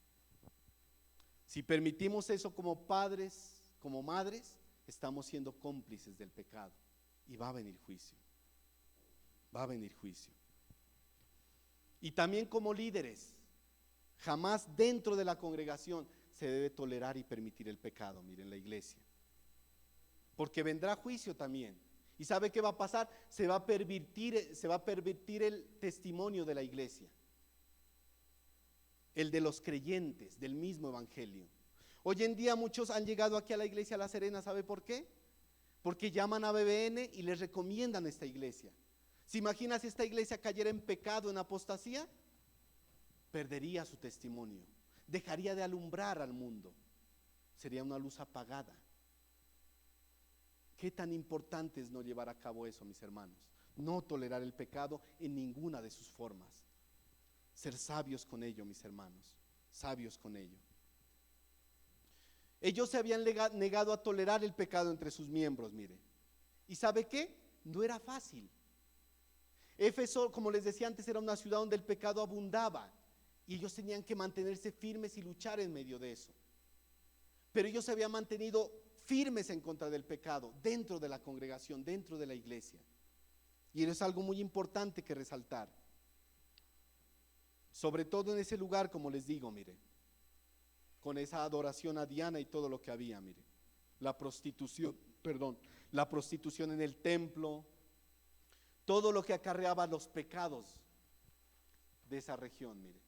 Si permitimos eso como padres, como madres, estamos siendo cómplices del pecado. Y va a venir juicio. Va a venir juicio. Y también como líderes, jamás dentro de la congregación se debe tolerar y permitir el pecado, miren, la iglesia. Porque vendrá juicio también. ¿Y sabe qué va a pasar? Se va a pervertir el testimonio de la iglesia, el de los creyentes del mismo evangelio. Hoy en día muchos han llegado aquí a la iglesia La Serena, ¿sabe por qué? Porque llaman a BBN y les recomiendan esta iglesia. ¿Se imagina si esta iglesia cayera en pecado, en apostasía? Perdería su testimonio, dejaría de alumbrar al mundo, sería una luz apagada. ¿Qué tan importante es no llevar a cabo eso, mis hermanos? No tolerar el pecado en ninguna de sus formas. Ser sabios con ello, mis hermanos, sabios con ello. Ellos se habían negado a tolerar el pecado entre sus miembros, mire. ¿Y sabe qué? No era fácil. Éfeso, como les decía antes, era una ciudad donde el pecado abundaba y ellos tenían que mantenerse firmes y luchar en medio de eso. Pero ellos se habían mantenido firmes en contra del pecado, dentro de la congregación, dentro de la iglesia. Y eso es algo muy importante que resaltar. Sobre todo en ese lugar, como les digo, mire, con esa adoración a Diana y todo lo que había, mire. La prostitución en el templo, todo lo que acarreaba los pecados de esa región, mire.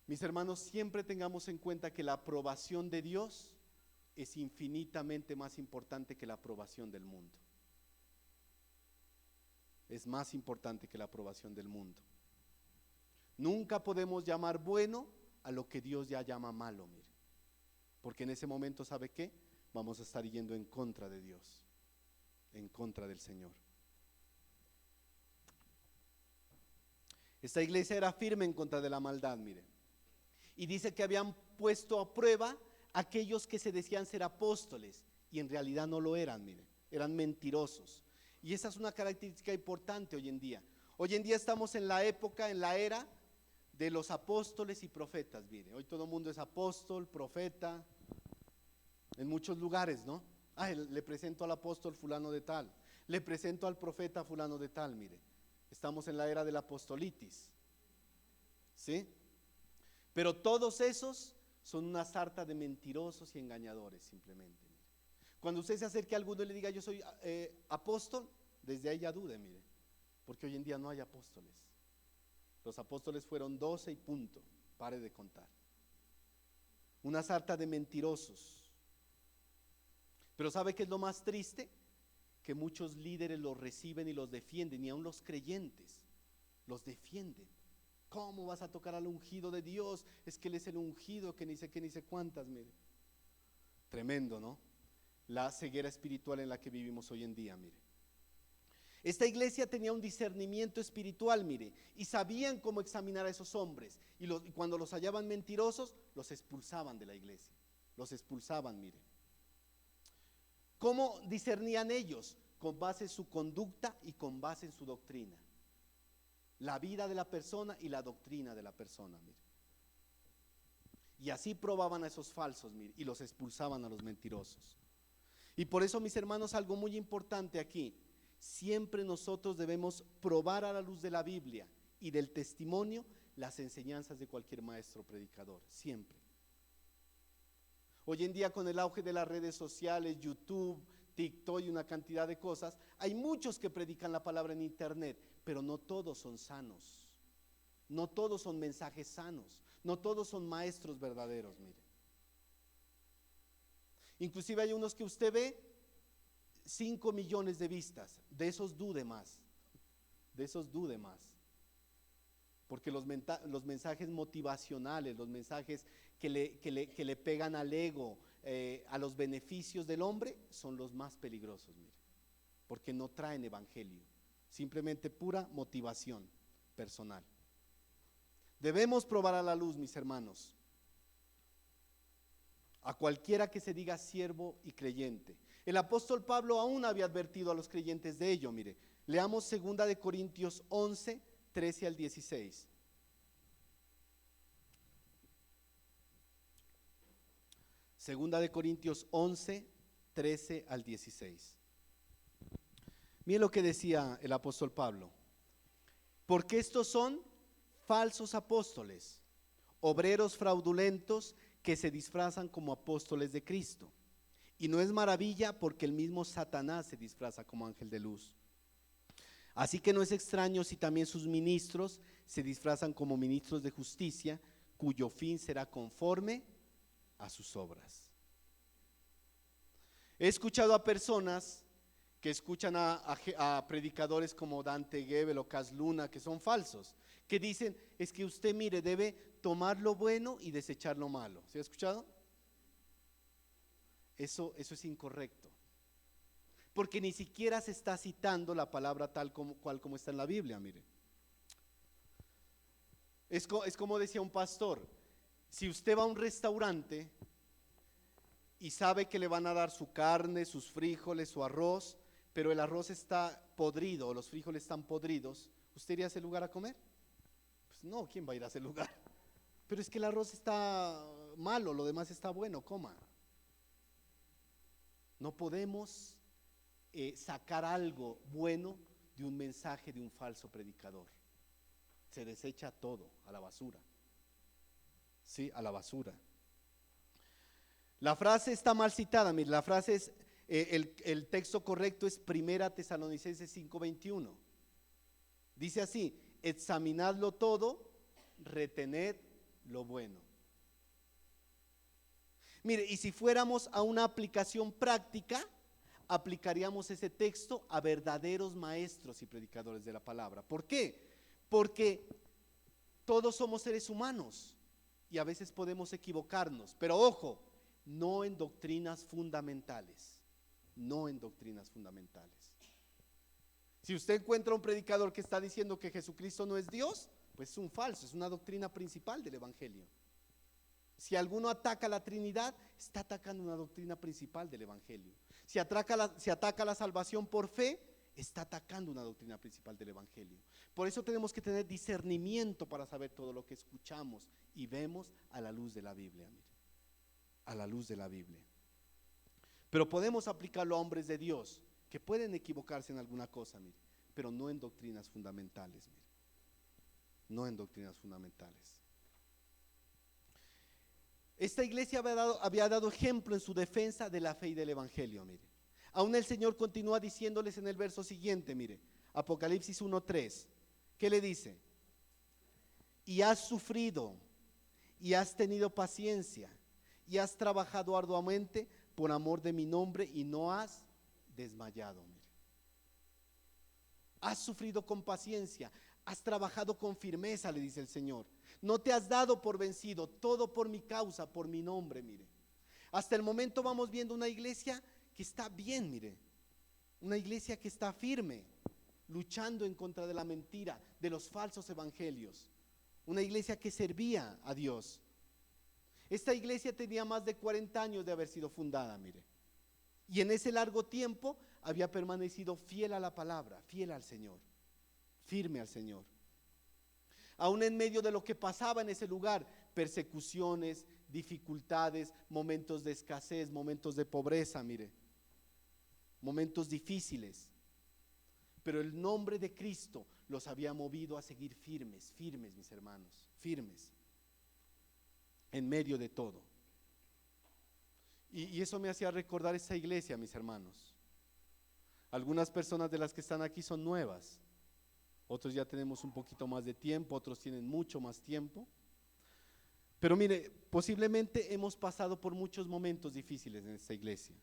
Mis hermanos, siempre tengamos en cuenta que la aprobación de Dios es infinitamente más importante que la aprobación del mundo. Es más importante que la aprobación del mundo. Nunca podemos llamar bueno a lo que Dios ya llama malo, mire. Porque en ese momento, ¿sabe qué? Vamos a estar yendo en contra de Dios, en contra del Señor. Esta iglesia era firme en contra de la maldad, mire. Y dice que habían puesto a prueba aquellos que se decían ser apóstoles y en realidad no lo eran, mire, eran mentirosos. Y esa es una característica importante hoy en día. Hoy en día estamos en la época, en la era de los apóstoles y profetas, mire. Hoy todo el mundo es apóstol, profeta, en muchos lugares, ¿no? Le presento al apóstol fulano de tal, le presento al profeta fulano de tal, mire. Estamos en la era de la apostolitis, ¿sí? Pero todos esos son una sarta de mentirosos y engañadores, simplemente. Mire. Cuando usted se acerque a alguno y le diga yo soy apóstol, desde ahí ya dude, mire, porque hoy en día no hay apóstoles. Los apóstoles fueron 12 y punto, pare de contar. Una sarta de mentirosos. Pero ¿sabe qué es lo más triste? Que muchos líderes los reciben y los defienden, y aún los creyentes los defienden. ¿Cómo vas a tocar al ungido de Dios? Es que Él es el ungido, que ni sé qué, ni sé cuántas, mire. Tremendo, ¿no? La ceguera espiritual en la que vivimos hoy en día, mire. Esta iglesia tenía un discernimiento espiritual, mire, y sabían cómo examinar a esos hombres. Y cuando los hallaban mentirosos, los expulsaban de la iglesia. Los expulsaban, mire. ¿Cómo discernían ellos? Con base en su conducta y con base en su doctrina. La vida de la persona y la doctrina de la persona, mire. Y así probaban a esos falsos, mire, y los expulsaban a los mentirosos. Y por eso, mis hermanos, algo muy importante aquí, siempre nosotros debemos probar a la luz de la Biblia y del testimonio las enseñanzas de cualquier maestro predicador, siempre. Hoy en día, con el auge de las redes sociales, YouTube, TikTok y una cantidad de cosas, hay muchos que predican la palabra en internet, pero no todos son sanos, no todos son mensajes sanos, no todos son maestros verdaderos, mire. Inclusive hay unos que usted ve 5 millones de vistas, de esos dude más, porque los mensajes motivacionales, los mensajes que le pegan al ego, a los beneficios del hombre, son los más peligrosos, mire, porque no traen evangelio, simplemente pura motivación personal. Debemos probar a la luz, mis hermanos, a cualquiera que se diga siervo y creyente. El apóstol Pablo aún había advertido a los creyentes de ello, mire. Leamos 2 de Corintios 11, 13 al 16. Segunda de Corintios 11, 13 al 16. Miren lo que decía el apóstol Pablo. Porque estos son falsos apóstoles, obreros fraudulentos que se disfrazan como apóstoles de Cristo. Y no es maravilla, porque el mismo Satanás se disfraza como ángel de luz. Así que no es extraño si también sus ministros se disfrazan como ministros de justicia, cuyo fin será conforme a sus obras. He escuchado a personas que escuchan a predicadores como Dante Gebel o Cas Luna, que son falsos, que dicen: es que usted, mire, debe tomar lo bueno y desechar lo malo. ¿Se ha escuchado? Eso es incorrecto, porque ni siquiera se está citando la palabra tal cual como está en la Biblia. Mire, es como decía un pastor: si usted va a un restaurante y sabe que le van a dar su carne, sus frijoles, su arroz, pero el arroz está podrido o los frijoles están podridos, ¿usted iría a ese lugar a comer? Pues no, ¿quién va a ir a ese lugar? Pero es que el arroz está malo, lo demás está bueno, coma. No podemos sacar algo bueno de un mensaje de un falso predicador. Se desecha todo a la basura. Sí, a la basura. La frase está mal citada. Mire, la frase es, el texto correcto es 1 Tesalonicenses 5:21. Dice así: examinadlo todo, retened lo bueno. Mire, y si fuéramos a una aplicación práctica, aplicaríamos ese texto a verdaderos maestros y predicadores de la palabra. ¿Por qué? Porque todos somos seres humanos y a veces podemos equivocarnos, pero ojo, no en doctrinas fundamentales, no en doctrinas fundamentales. Si usted encuentra un predicador que está diciendo que Jesucristo no es Dios, pues es un falso, es una doctrina principal del Evangelio. Si alguno ataca la Trinidad, está atacando una doctrina principal del Evangelio. Si ataca la salvación por fe, está atacando una doctrina principal del Evangelio. Por eso tenemos que tener discernimiento para saber todo lo que escuchamos y vemos a la luz de la Biblia. Mire, a la luz de la Biblia. Pero podemos aplicarlo a hombres de Dios que pueden equivocarse en alguna cosa, mire, pero no en doctrinas fundamentales, mire. No en doctrinas fundamentales. Esta iglesia había dado ejemplo en su defensa de la fe y del Evangelio, mire. Aún el Señor continúa diciéndoles en el verso siguiente, mire, Apocalipsis 1:3. ¿Qué le dice? Y has sufrido, y has tenido paciencia, y has trabajado arduamente por amor de mi nombre, y no has desmayado. Mire. Has sufrido con paciencia, has trabajado con firmeza, le dice el Señor. No te has dado por vencido, todo por mi causa, por mi nombre, mire. Hasta el momento vamos viendo una iglesia que está bien, mire. Una iglesia que está firme, luchando en contra de la mentira, de los falsos evangelios. Una iglesia que servía a Dios. Esta iglesia tenía más de 40 años de haber sido fundada, mire. Y en ese largo tiempo había permanecido fiel a la palabra, fiel al Señor, firme al Señor. Aún en medio de lo que pasaba en ese lugar, persecuciones, dificultades, momentos de escasez, momentos de pobreza, mire, momentos difíciles. Pero el nombre de Cristo los había movido a seguir firmes, firmes, mis hermanos, firmes, en medio de todo. Y eso me hacía recordar esta iglesia, mis hermanos. Algunas personas de las que están aquí son nuevas. Otros ya tenemos un poquito más de tiempo, otros tienen mucho más tiempo. Pero mire, posiblemente hemos pasado por muchos momentos difíciles en esta iglesia.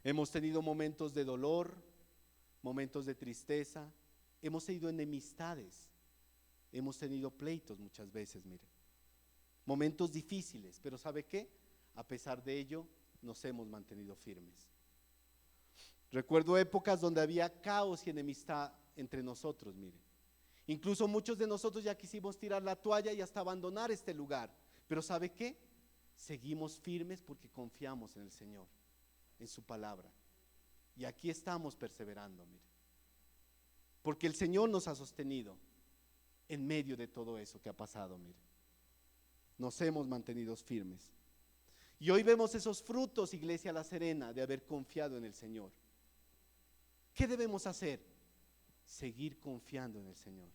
Hemos tenido momentos de dolor, momentos de tristeza, hemos tenido enemistades, hemos tenido pleitos muchas veces, mire. Momentos difíciles, pero ¿sabe qué? A pesar de ello, nos hemos mantenido firmes. Recuerdo épocas donde había caos y enemistad entre nosotros, mire. Incluso muchos de nosotros ya quisimos tirar la toalla y hasta abandonar este lugar. Pero ¿sabe qué? Seguimos firmes porque confiamos en el Señor, en su palabra. Y aquí estamos perseverando, mire. Porque el Señor nos ha sostenido en medio de todo eso que ha pasado, mire. Nos hemos mantenido firmes. Y hoy vemos esos frutos, Iglesia La Serena, de haber confiado en el Señor. ¿Qué debemos hacer? Seguir confiando en el Señor.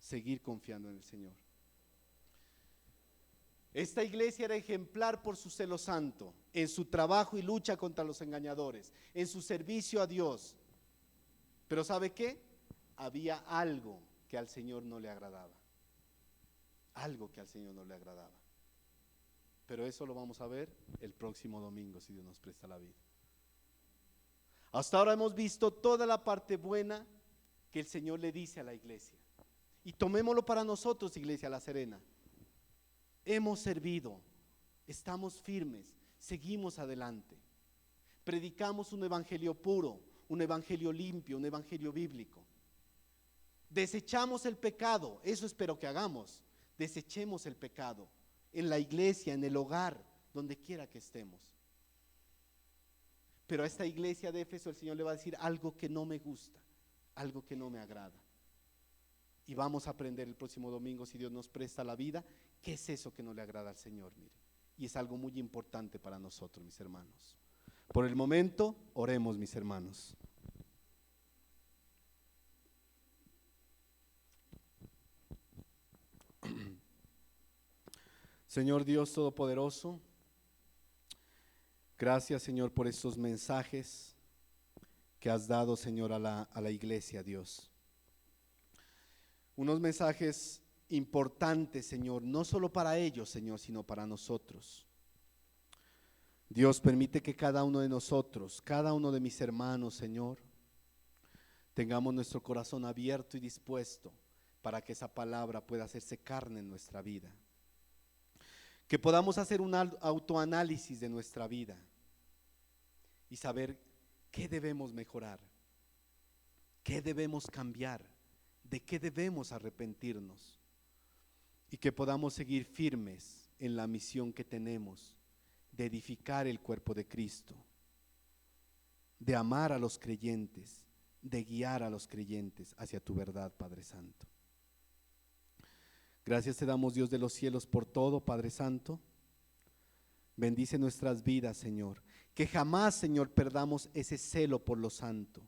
Seguir confiando en el Señor. Esta iglesia era ejemplar por su celo santo, en su trabajo y lucha contra los engañadores, en su servicio a Dios. Pero ¿sabe qué? Había algo que al Señor no le agradaba. Algo que al Señor no le agradaba. Pero eso lo vamos a ver el próximo domingo, si Dios nos presta la vida. Hasta ahora hemos visto toda la parte buena que el Señor le dice a la iglesia. Y tomémoslo para nosotros, Iglesia La Serena. Hemos servido, estamos firmes, seguimos adelante. Predicamos un evangelio puro, un evangelio limpio, un evangelio bíblico. Desechamos el pecado, eso espero que hagamos. Desechemos el pecado en la iglesia, en el hogar, donde quiera que estemos. Pero a esta iglesia de Éfeso el Señor le va a decir algo que no me gusta, algo que no me agrada. Y vamos a aprender el próximo domingo, si Dios nos presta la vida, qué es eso que no le agrada al Señor, mire. Y es algo muy importante para nosotros, mis hermanos. Por el momento, oremos, mis hermanos. Señor Dios Todopoderoso, gracias, Señor, por estos mensajes que has dado, Señor, a la iglesia, Dios. Unos mensajes importantes, Señor, no solo para ellos, Señor, sino para nosotros. Dios, permite que cada uno de nosotros, cada uno de mis hermanos, Señor, tengamos nuestro corazón abierto y dispuesto para que esa palabra pueda hacerse carne en nuestra vida. Que podamos hacer un autoanálisis de nuestra vida y saber qué debemos mejorar, qué debemos cambiar, de qué debemos arrepentirnos, y que podamos seguir firmes en la misión que tenemos de edificar el cuerpo de Cristo, de amar a los creyentes, de guiar a los creyentes hacia tu verdad, Padre Santo. Gracias te damos, Dios de los cielos, por todo, Padre Santo. Bendice nuestras vidas, Señor. Que jamás, Señor, perdamos ese celo por lo santo,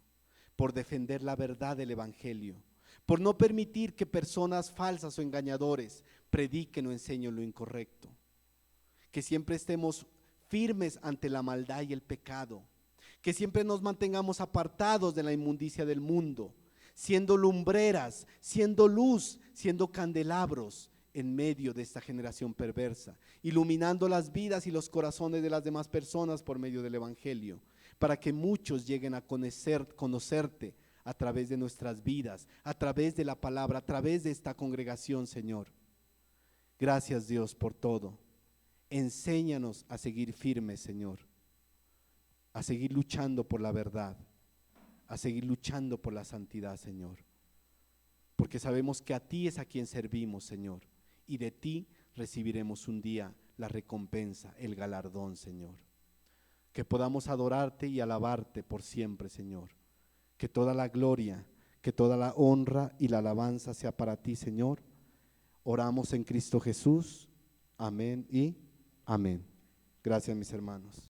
por defender la verdad del Evangelio, por no permitir que personas falsas o engañadores prediquen o enseñen lo incorrecto. Que siempre estemos firmes ante la maldad y el pecado. Que siempre nos mantengamos apartados de la inmundicia del mundo, siendo lumbreras, siendo luz, siendo candelabros en medio de esta generación perversa, iluminando las vidas y los corazones de las demás personas por medio del Evangelio, para que muchos lleguen a conocerte a través de nuestras vidas, a través de la palabra, a través de esta congregación, Señor. Gracias, Dios, por todo. Enséñanos a seguir firmes, Señor, a seguir luchando por la verdad, a seguir luchando por la santidad, Señor, porque sabemos que a ti es a quien servimos, Señor, y de ti recibiremos un día la recompensa, el galardón, Señor. Que podamos adorarte y alabarte por siempre, Señor. Que toda la gloria, que toda la honra y la alabanza sea para ti, Señor. Oramos en Cristo Jesús. Amén y amén. Gracias, mis hermanos.